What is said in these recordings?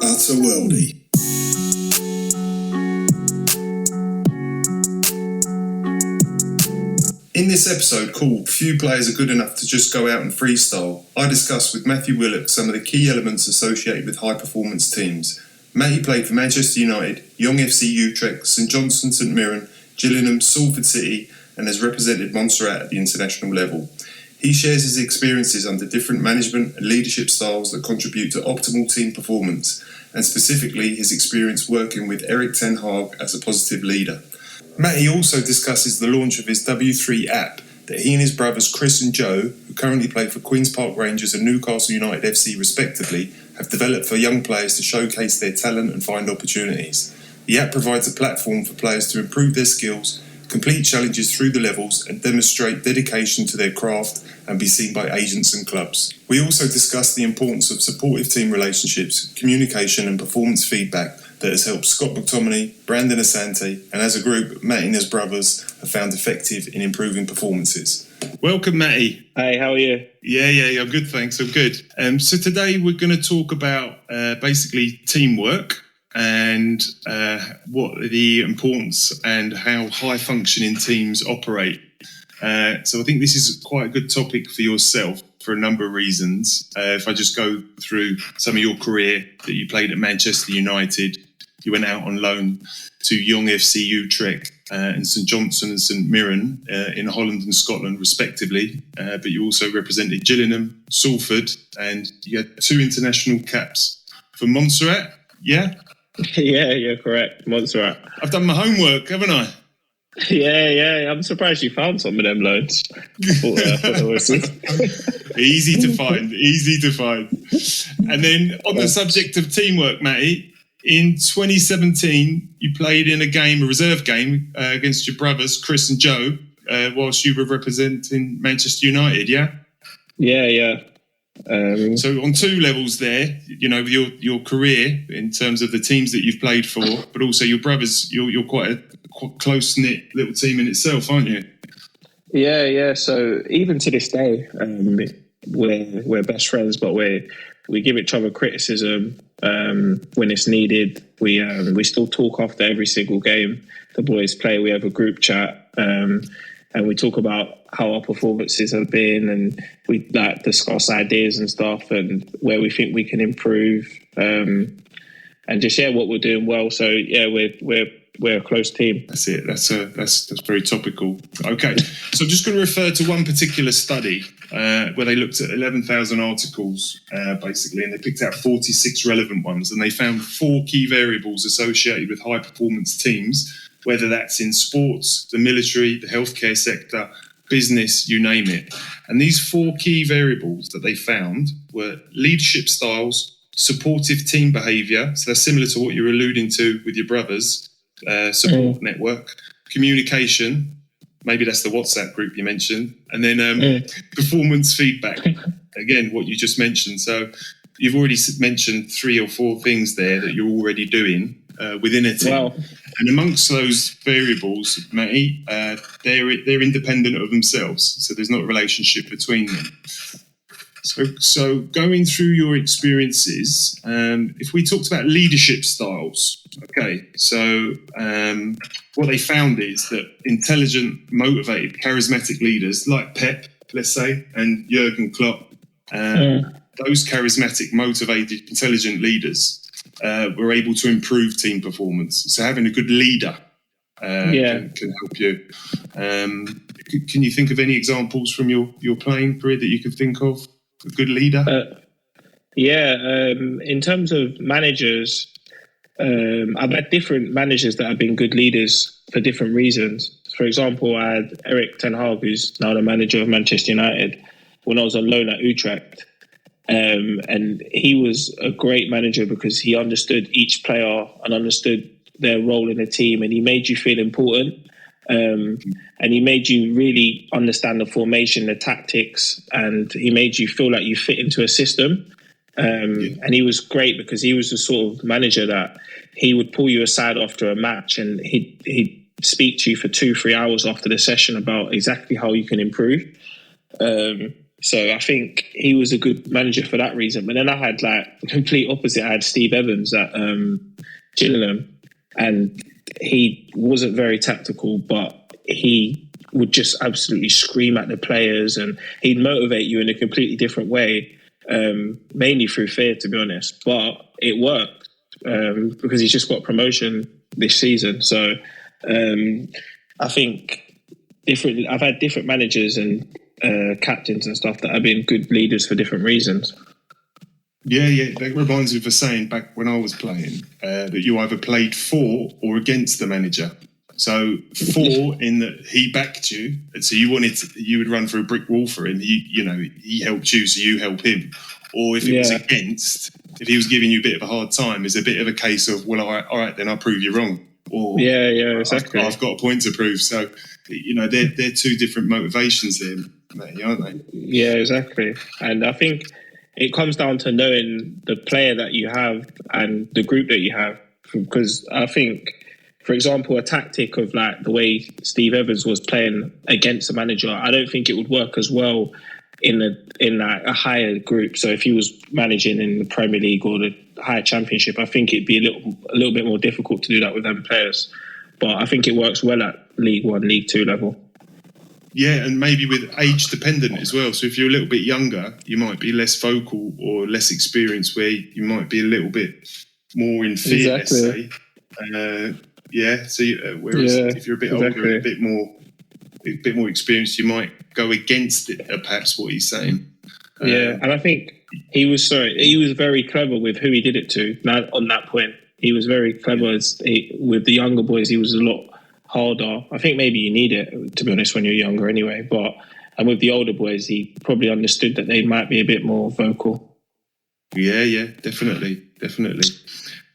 utter worldie. In this episode called Few Players Are Good Enough to Just Go Out and Freestyle, I discuss with Mathew Willock some of the key elements associated with high-performance teams. Matty played for Manchester United, Jong FC Utrect, Johnstone, St Mirren, Gillingham, Salford City, and has represented Monserrat at the international level. He shares his experiences under different management and leadership styles that contribute to optimal team performance, and specifically his experience working with Erik Ten Hag as a positive leader. Matty also discusses the launch of his W3 app that he and his brothers Chris and Joe, who currently play for Queen's Park Rangers and Newcastle United FC respectively, have developed for young players to showcase their talent and find opportunities. The app provides a platform for players to improve their skills, complete challenges through the levels and demonstrate dedication to their craft and be seen by agents and clubs. We also discuss the importance of supportive team relationships, communication and performance feedback that has helped Scott McTominay, Brandon Asante, and as a group, Matty and his brothers have found effective in improving performances. Welcome, Matty. Hey, how are you? Yeah, I'm good, thanks. I'm good. So today we're going to talk about basically teamwork and what the importance and how high-functioning teams operate. So I think this is quite a good topic for yourself for a number of reasons. If I just go through some of your career, that you played at Manchester United, you went out on loan to Jong FC Utrect and St Johnstone and St Mirren in Holland and Scotland respectively, but you also represented Gillingham, Salford, and you had 2 international caps for Monserrat, yeah? Yeah, you're correct, Monserrat. I've done my homework, haven't I? Yeah. I'm surprised you found some of them loans. I thought they were Easy to find. And then on the subject of teamwork, Matty, in 2017, you played in a reserve game against your brothers, Chris and Joe, whilst you were representing Manchester United, yeah? Yeah. So on 2 levels there, you know, your career in terms of the teams that you've played for, but also your brothers, you're quite a close-knit little team in itself, aren't you? Yeah. So even to this day, we're best friends, but we give each other criticism when it's needed. We still talk after every single game the boys play. We have a group chat and we talk about how our performances have been, and we discuss ideas and stuff and where we think we can improve, and just what we're doing well. So we're a close team. That's it. That's very topical. Okay, so I'm just going to refer to one particular study where they looked at 11,000 articles basically, and they picked out 46 relevant ones, and they found 4 key variables associated with high performance teams, whether that's in sports, the military, the healthcare sector, business, you name it. And these 4 key variables that they found were leadership styles, supportive team behaviour, so that's similar to what you're alluding to with your brothers, support network, communication, maybe that's the WhatsApp group you mentioned, and then performance feedback, again, what you just mentioned. So you've already mentioned 3 or 4 things there that you're already doing within a team. Wow. And amongst those variables, Matty, they're independent of themselves, so there's not a relationship between them. So going through your experiences, if we talked about leadership styles, okay, so what they found is that intelligent, motivated, charismatic leaders like Pep, let's say, and Jurgen Klopp, those charismatic, motivated, intelligent leaders were able to improve team performance. So having a good leader can help you. Can you think of any examples from your playing career that you could think of? A good leader? In terms of managers, I've had different managers that have been good leaders for different reasons. For example, I had Erik Ten Hag, who's now the manager of Manchester United, when I was on loan at Utrecht. And he was a great manager because he understood each player and understood their role in the team, and he made you feel important. And he made you really understand the formation, the tactics, and he made you feel like you fit into a system. And he was great because he was the sort of manager that he would pull you aside after a match and he'd speak to you for 2-3 hours after the session about exactly how you can improve. So I think he was a good manager for that reason. But then I had like the complete opposite. I had Steve Evans at Gillingham, and he wasn't very tactical, but he would just absolutely scream at the players, and he'd motivate you in a completely different way, mainly through fear, to be honest. But it worked because he's just got promotion this season. So I think I've had different managers and captains and stuff that have been good leaders for different reasons. Yeah. That reminds me of a saying back when I was playing that you either played for or against the manager. So for in that he backed you, and so you would run through a brick wall for him. He helped you, so you help him. Or if it was against, if he was giving you a bit of a hard time, it's a bit of a case of, well, all right, then I'll prove you wrong. Or exactly. I've got a point to prove. So they're two different motivations there, Matty, aren't they? Yeah, exactly. And I think it comes down to knowing the player that you have and the group that you have. Because I think, for example, a tactic of like the way Steve Evans was playing against the manager, I don't think it would work as well in like a higher group. So if he was managing in the Premier League or the higher Championship, I think it'd be a little bit more difficult to do that with them players. But I think it works well at League One, League Two level. Yeah, and maybe with age dependent as well. So if you're a little bit younger, you might be less vocal or less experienced, where you might be a little bit more in fear, let's say. Whereas if you're a bit older and a bit more experienced, you might go against it, perhaps what he's saying. And I think he was very clever with who he did it to. Now, on that point, he was very clever with the younger boys. He was a lot harder. I think maybe you need it, to be honest, when you're younger anyway. And with the older boys, he probably understood that they might be a bit more vocal. Yeah, definitely.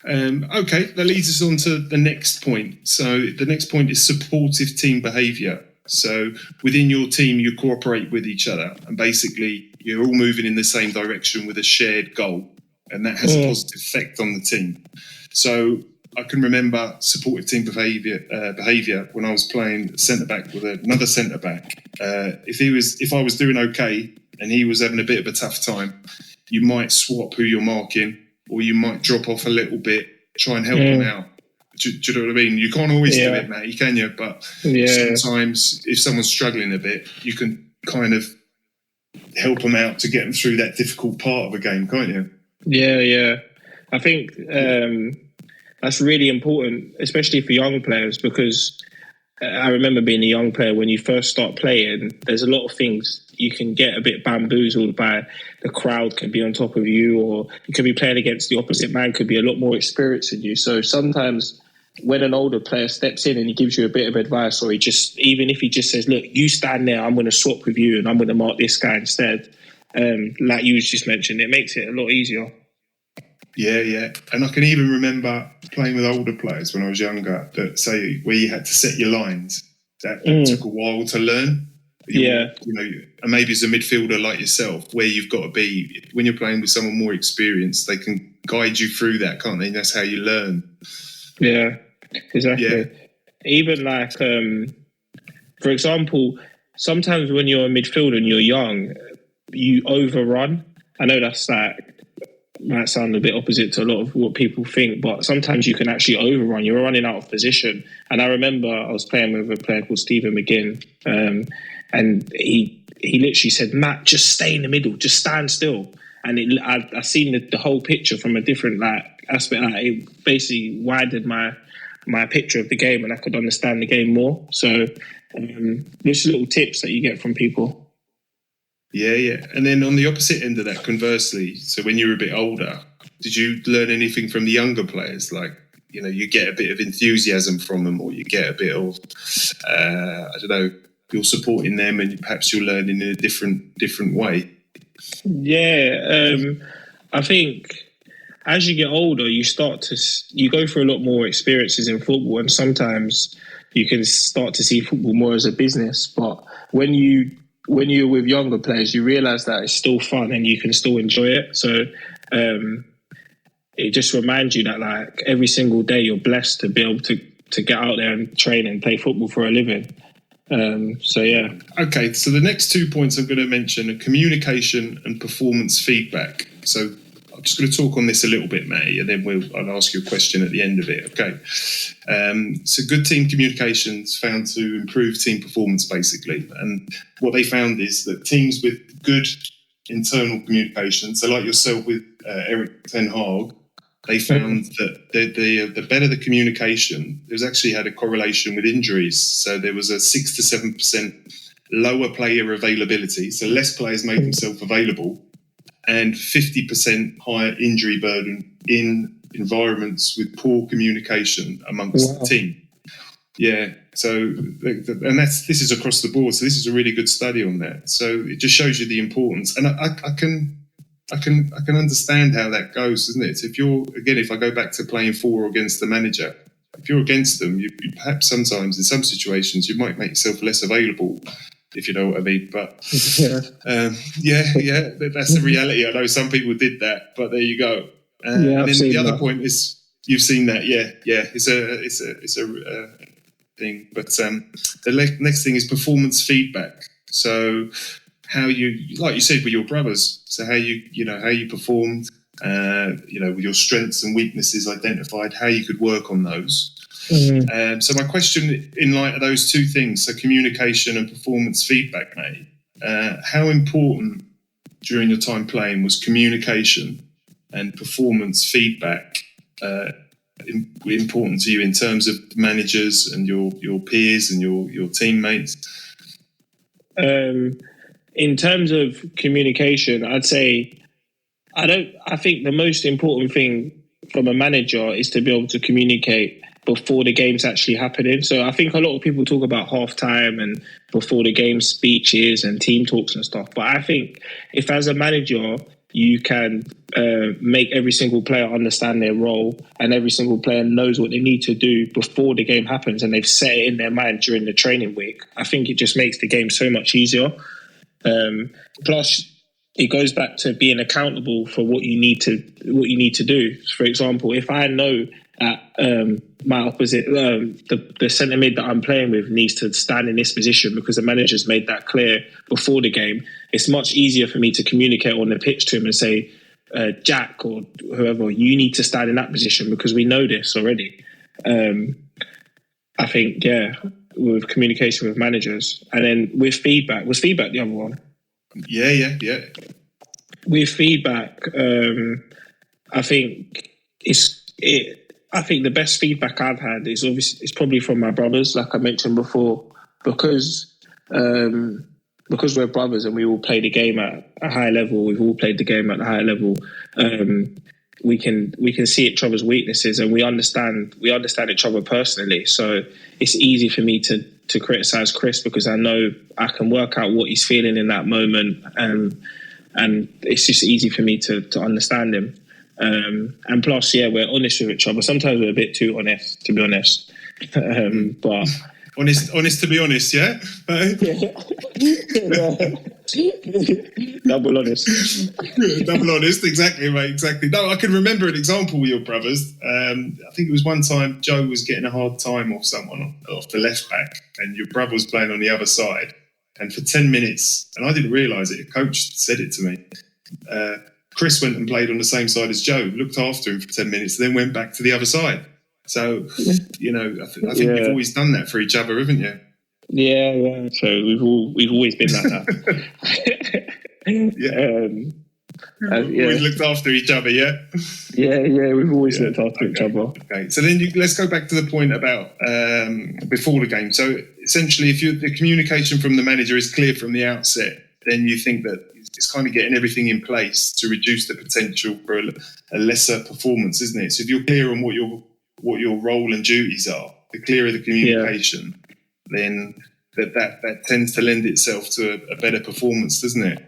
Okay, that leads us on to the next point. So the next point is supportive team behaviour. So within your team, you cooperate with each other, and basically you're all moving in the same direction with a shared goal, and that has a positive effect on the team. So I can remember supportive team behaviour when I was playing centre back with another centre back. If I was doing okay and he was having a bit of a tough time, you might swap who you're marking, or you might drop off a little bit, try and help him out. Do you know what I mean? You can't always do it, Matty, can you? But sometimes if someone's struggling a bit, you can kind of help them out to get them through that difficult part of a game, can't you? Yeah. I think that's really important, especially for young players, because I remember being a young player, when you first start playing, there's a lot of things you can get a bit bamboozled by. The crowd can be on top of you, or you could be playing against the opposite man, could be a lot more experienced than you. So sometimes when an older player steps in and he gives you a bit of advice, or even if he just says, look, you stand there, I'm going to swap with you and I'm going to mark this guy instead, like you just mentioned, it makes it a lot easier. Yeah. And I can even remember playing with older players when I was younger, that say where you had to set your lines. That took a while to learn. And maybe as a midfielder like yourself, where you've got to be, when you're playing with someone more experienced, they can guide you through that, can't they? And that's how you learn. Yeah, exactly. Yeah. Even like, for example, sometimes when you're a midfielder and you're young, you overrun. I know that's might sound a bit opposite to a lot of what people think, but sometimes you can actually overrun. You're running out of position. And I remember I was playing with a player called Stephen McGinn, and he literally said, Matt, just stay in the middle, just stand still. And I seen the whole picture from a different aspect. It basically widened my picture of the game, and I could understand the game more. So just little tips that you get from people. Yeah. And then on the opposite end of that, conversely, so when you were a bit older, did you learn anything from the younger players? Like, you get a bit of enthusiasm from them, or you get a bit of, you're supporting them and perhaps you're learning in a different way. Yeah, I think as you get older, you go through a lot more experiences in football, and sometimes you can start to see football more as a business. But when you're with younger players, you realise that it's still fun and you can still enjoy it. So it just reminds you that like every single day you're blessed to be able to get out there and train and play football for a living. So yeah. Okay, so the next 2 points I'm going to mention are communication and performance feedback. So I'm just going to talk on this a little bit, Matty, and then I'll ask you a question at the end of it. Okay. So good team communication's found to improve team performance, basically. And what they found is that teams with good internal communication, so like yourself with Erik Ten Hag, they found that the better the communication, there's actually had a correlation with injuries. So there was a 6 to 7% lower player availability, so less players made themselves available, and 50% higher injury burden in environments with poor communication amongst the team. Yeah, so and this is across the board. So this is a really good study on that. So it just shows you the importance, and I can understand how that goes, doesn't it? So if I go back to playing for or against the manager, if you're against them, you perhaps sometimes in some situations you might make yourself less available, if you know what I mean. But that's the reality. I know some people did that, but there you go. And then the other point is you've seen that. It's a thing. But the next thing is performance feedback. So how you, like you said with your brothers, so how you performed, with your strengths and weaknesses identified, how you could work on those. So my question in light of those two things, so communication and performance feedback, mate, how important during your time playing was communication and performance feedback important to you in terms of managers and your peers and your teammates? In terms of communication, I'd say I think the most important thing from a manager is to be able to communicate before the game's actually happening. So I think a lot of people talk about halftime and before the game speeches and team talks and stuff. But I think if as a manager you can make every single player understand their role and every single player knows what they need to do before the game happens and they've set it in their mind during the training week, I think it just makes the game so much easier. Plus, it goes back to being accountable for what you need to do. For example, if I know that my opposite, the centre mid that I'm playing with needs to stand in this position because the manager's made that clear before the game, it's much easier for me to communicate on the pitch to him and say, Jack or whoever, you need to stand in that position because we know this already. I think, with communication with managers. And then with feedback, was feedback the other one? Yeah. With feedback, I think I think the best feedback I've had is obviously it's probably from my brothers, like I mentioned before, because we're brothers and we all play the game at a high level. We've all played the game at a high level. We can see each other's weaknesses and we understand each other personally. So it's easy for me to criticize Chris because I know I can work out what he's feeling in that moment, and it's just easy for me to understand him. And plus, we're honest with each other. Sometimes we're a bit too honest, to be honest. But honest to be honest, yeah. Double honest. Double honest, exactly, mate. Exactly. No, I can remember an example with your brothers. I think it was one time Joe was getting a hard time off someone off the left back, and your brother was playing on the other side. And for 10 minutes, and I didn't realise it, a coach said it to me. Chris went and played on the same side as Joe, looked after him for 10 minutes, then went back to the other side. So, I think you've always done that for each other, haven't you? Yeah. So we've always been like that. Always looked after each other, yeah? Yeah, we've always looked after each other. Okay, so then let's go back to the point about before the game. So essentially, if the communication from the manager is clear from the outset, then you think that it's kind of getting everything in place to reduce the potential for a lesser performance, isn't it? So if you're clear on what your role and duties are, the clearer the communication, then that tends to lend itself to a better performance, doesn't it?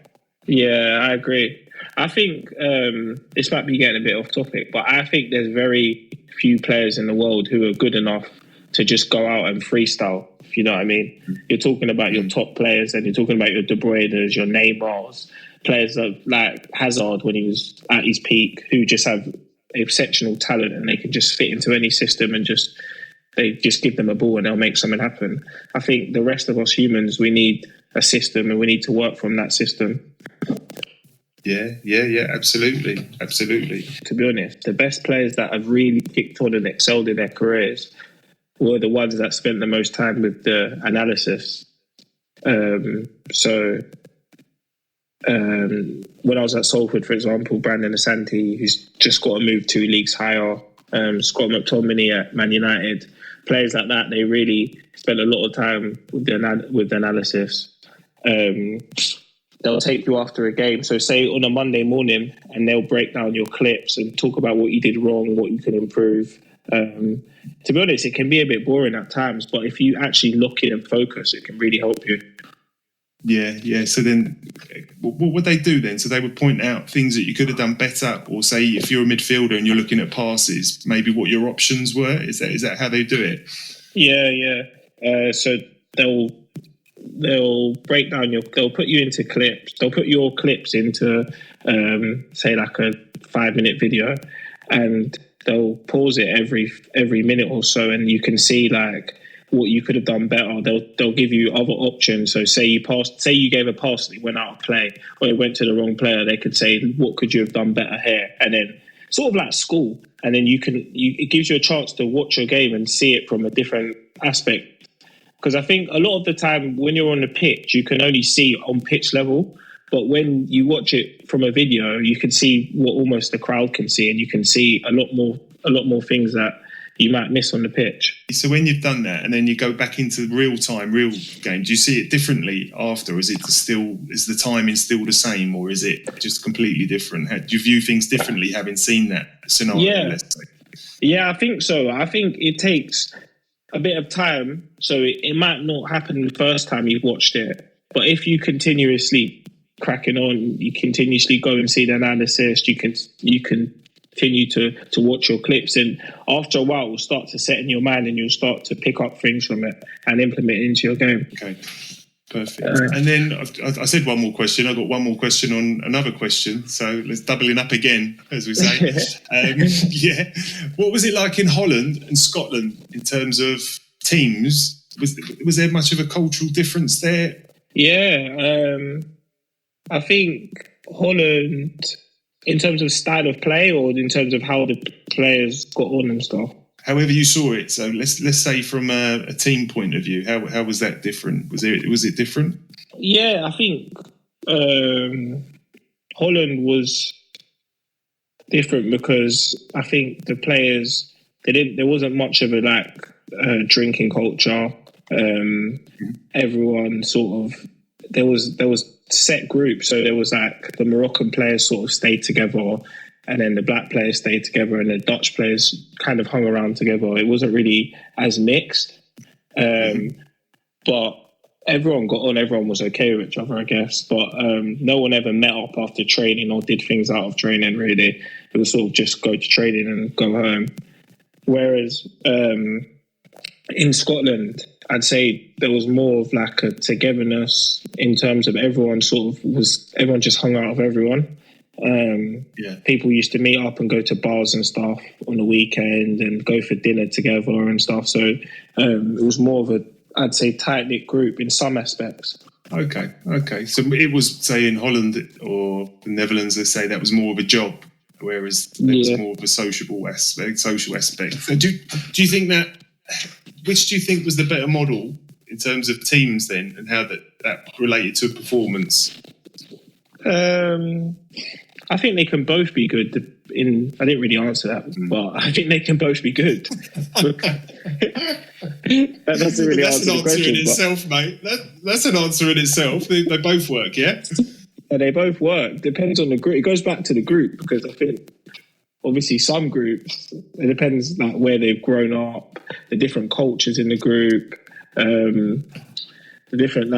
Yeah, I agree. I think this might be getting a bit off topic, but I think there's very few players in the world who are good enough to just go out and freestyle, if you know what I mean. You're talking about your top players and you're talking about your De Bruyne's, your Neymars, players like Hazard when he was at his peak, who just have exceptional talent and they can just fit into any system and just they just give them a ball and they'll make something happen. I think the rest of us humans, we need a system and we need to work from that system. Yeah, absolutely. To be honest, the best players that have really kicked on and excelled in their careers were the ones that spent the most time with the analysis. When I was at Salford, for example, Brandon Asante, who's just got to move 2 leagues higher, Scott McTominay at Man United, players like that, they really spent a lot of time with the analysis. They'll take you after a game. So say on a Monday morning, and they'll break down your clips and talk about what you did wrong, what you can improve. To be honest, it can be a bit boring at times, but if you actually look in and focus, it can really help you. Yeah. So then what would they do then? So they would point out things that you could have done better, or say if you're a midfielder and you're looking at passes, maybe what your options were. Is that how they do it? Yeah. So they'll break down they'll put you into clips. They'll put your clips into, say, like a 5-minute video, and they'll pause it every minute or so, and you can see like what you could have done better. They'll give you other options. So say you gave a pass that went out of play, or it went to the wrong player. They could say, what could you have done better here? And then sort of like school, and then it gives you a chance to watch your game and see it from a different aspect. Because I think a lot of the time when you're on the pitch, you can only see on pitch level. But when you watch it from a video, you can see what almost the crowd can see, and you can see a lot more things that you might miss on the pitch. So when you've done that and then you go back into real game, do you see it differently after? Is the timing still the same, or is it just completely different? Do you view things differently having seen that scenario? Let's say? Yeah, I think so. I think it takes a bit of time, so it might not happen the first time you've watched it, but if you continuously cracking on, you continuously go and see the analysis, you can continue to watch your clips, and after a while it will start to set in your mind and you'll start to pick up things from it and implement it into your game. Okay, perfect. And then I said one more question. I've got one more question on another question, so let's doubling up again, as we say. What was it like in Holland and Scotland in terms of teams? Was there much of a cultural difference there? I think Holland, in terms of style of play or in terms of how the players got on and stuff? However you saw it. So let's say from a team point of view, how was that different? Was it different? Yeah, I think Holland was different because I think the players, there wasn't much of a drinking culture. Everyone sort of, there was set groups, so there was like the Moroccan players sort of stayed together, and then the black players stayed together, and the Dutch players kind of hung around together. It wasn't really as mixed, but everyone got on. Everyone was okay with each other, I guess. But no one ever met up after training or did things out of training. Really, it was sort of just go to training and go home. Whereas in Scotland, I'd say there was more of like a togetherness in terms of everyone just hung out with everyone. People used to meet up and go to bars and stuff on the weekend and go for dinner together and stuff. So it was more of I'd say tight-knit group in some aspects. Okay. So it was, say, in Holland or the Netherlands, they say that was more of a job, whereas there was more of a social aspect. So do you think that? Which do you think was the better model in terms of teams then, and how that related to performance? I think they can both be good. I didn't really answer that, but I think they can both be good. That doesn't really answer the question. That's an answer in itself, mate. That's an answer in itself. They both work, yeah? Yeah, they both work. Depends on the group. It goes back to the group, because I think obviously some groups, it depends like where they've grown up, the different cultures in the group, the different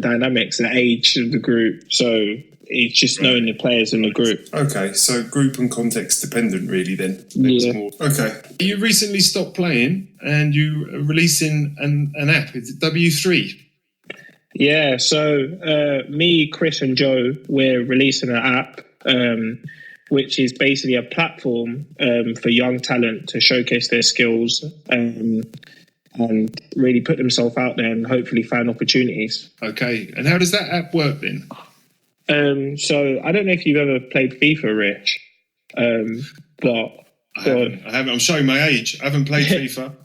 dynamics, the age of the group. So it's just knowing the players in the group. Okay, so group and context dependent, really. Then. Okay. You recently stopped playing, and you are releasing an app. Is it W3? Yeah. So me, Chris, and Joe, we're releasing an app. which is basically a platform for young talent to showcase their skills and really put themselves out there and hopefully find opportunities. Okay, and how does that app work then? So I don't know if you've ever played FIFA, Rich, but I haven't. I'm showing my age. I haven't played FIFA.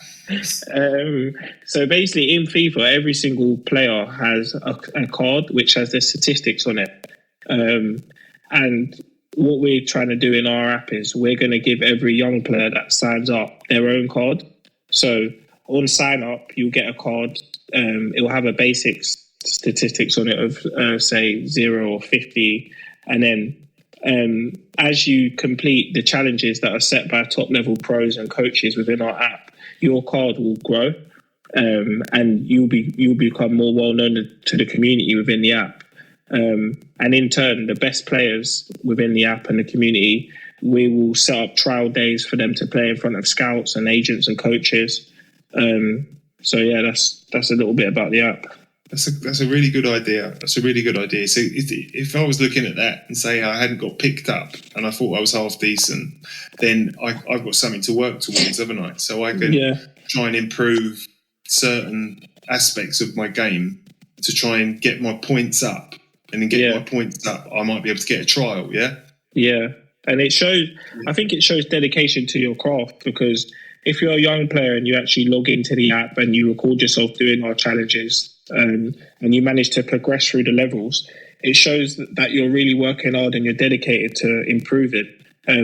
So basically, in FIFA, every single player has a card which has their statistics on it. And what we're trying to do in our app is we're going to give every young player that signs up their own card. So on sign up, you'll get a card. It will have a basic statistics on it of say 0 or 50, and then as you complete the challenges that are set by top level pros and coaches within our app, your card will grow, and you'll become more well known to the community within the app. And in turn, the best players within the app and the community, we will set up trial days for them to play in front of scouts and agents and coaches. So yeah, that's a little bit about the app. That's a really good idea. That's a really good idea. So if I was looking at that and say I hadn't got picked up and I thought I was half decent, then I've got something to work towards, haven't I? So I can try and improve certain aspects of my game to try and get my points up. And then get my points up, I might be able to get a trial, yeah? Yeah. And I think it shows dedication to your craft, because if you're a young player and you actually log into the app and you record yourself doing our challenges and you manage to progress through the levels, it shows that you're really working hard and you're dedicated to improving,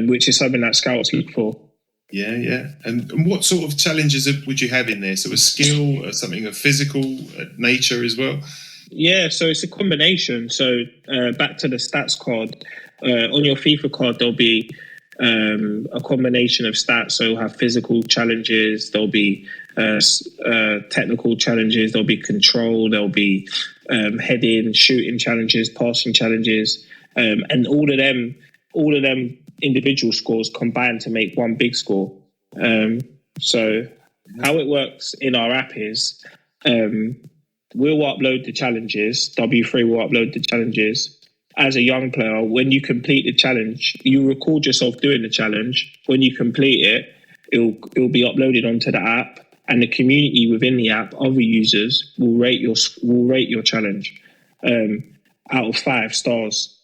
which is something that scouts look for. Yeah. And what sort of challenges would you have in there? So a skill, something of physical nature as well? Yeah, so it's a combination. So back to the stats card. On your FIFA card, there'll be a combination of stats. So you'll have physical challenges, there'll be technical challenges, there'll be control, there'll be heading, shooting challenges, passing challenges, and all of them individual scores combine to make one big score. So how it works in our app is we'll upload the challenges. W3 will upload the challenges. As a young player, when you complete the challenge, you record yourself doing the challenge. When you complete it, it'll be uploaded onto the app, and the community within the app, other users, will rate your challenge out of 5 stars.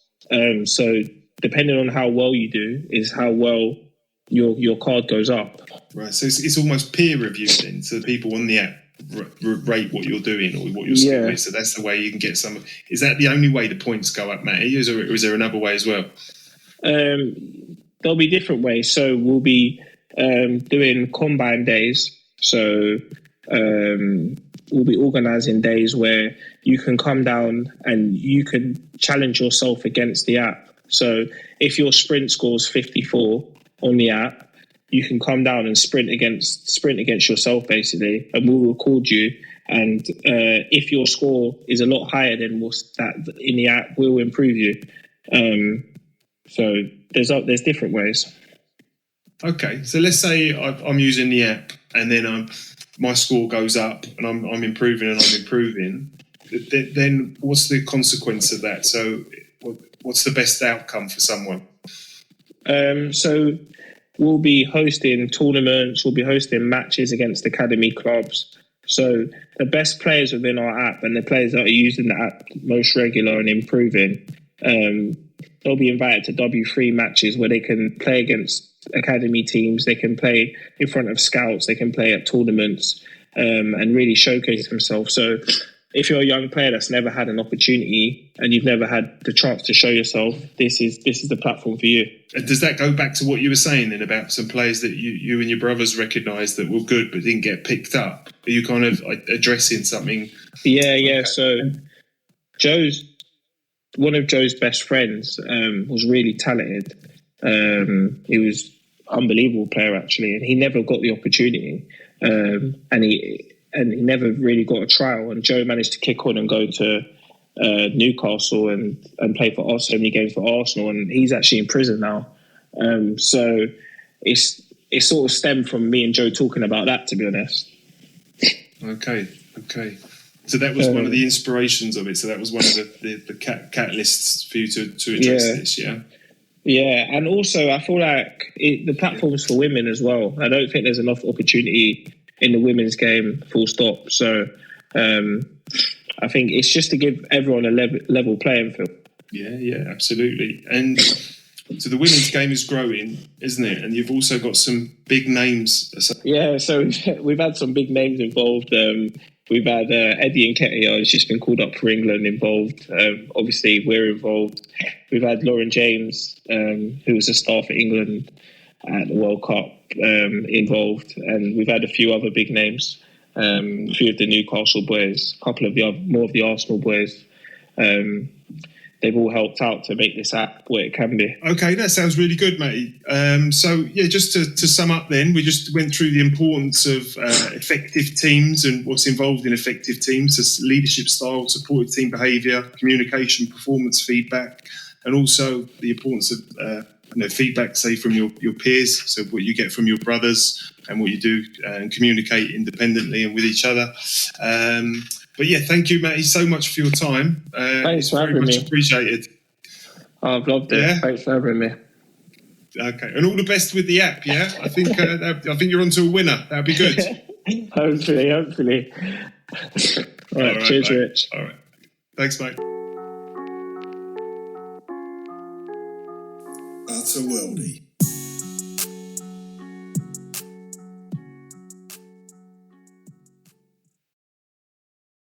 So depending on how well you do, is how well your card goes up. Right. So it's almost peer reviewed then. So the people on the app rate what you're doing or what your skill is. So that's the way you can get some. Is that the only way the points go up, Matty? Or is there another way as well? There'll be different ways. So we'll be doing combine days. So we'll be organising days where you can come down and you can challenge yourself against the app. So if your sprint scores 54 on the app, you can come down and sprint against yourself, basically, and we'll record you. And if your score is a lot higher than that in the app, we'll improve you. So there's different ways. Okay, so let's say I'm using the app, and then my score goes up, and I'm improving. Then what's the consequence of that? So what's the best outcome for someone? So we'll be hosting tournaments, we'll be hosting matches against academy clubs. So the best players within our app and the players that are using the app most regular and improving, they'll be invited to W3 matches where they can play against academy teams, they can play in front of scouts, they can play at tournaments and really showcase themselves. So if you're a young player that's never had an opportunity and you've never had the chance to show yourself, this is the platform for you. And does that go back to what you were saying then about some players that you and your brothers recognised that were good but didn't get picked up? Are you kind of addressing something? Yeah. So one of Joe's best friends was really talented. He was an unbelievable player, actually, and he never got the opportunity. And he never really got a trial. And Joe managed to kick on and go to Newcastle and play for so many games for Arsenal. And he's actually in prison now. So it sort of stemmed from me and Joe talking about that, to be honest. Okay. So that was one of the inspirations of it. So that was one of the catalysts for you to address this, yeah? Yeah, and also I feel like the platform's for women as well. I don't think there's enough opportunity in the women's game, full stop. So I think it's just to give everyone a level playing field. Yeah, absolutely. And so the women's game is growing, isn't it? And you've also got some big names. Yeah, so we've had some big names involved. We've had Eddie Nketiah has just been called up for England involved. Obviously, we're involved. We've had Lauren James, who was a star for England at the World Cup, involved. And we've had a few other big names. A few of the Newcastle boys, a couple of more of the Arsenal boys. They've all helped out to make this app what it can be. Okay, that sounds really good, Matty. Just to sum up then, we just went through the importance of effective teams and what's involved in effective teams, so leadership style, supportive team behaviour, communication, performance feedback, and also the importance of feedback, say, from your peers, so what you get from your brothers and what you do and communicate independently and with each other. But yeah, thank you, Matty, so much for your time. Thanks for having me. Very much appreciated. I've loved it. Yeah? Thanks for having me. Okay, and all the best with the app. Yeah, I think you're onto a winner. That'd be good. hopefully. All right, cheers, mate. Rich. All right, thanks, mate. Utter Worldie.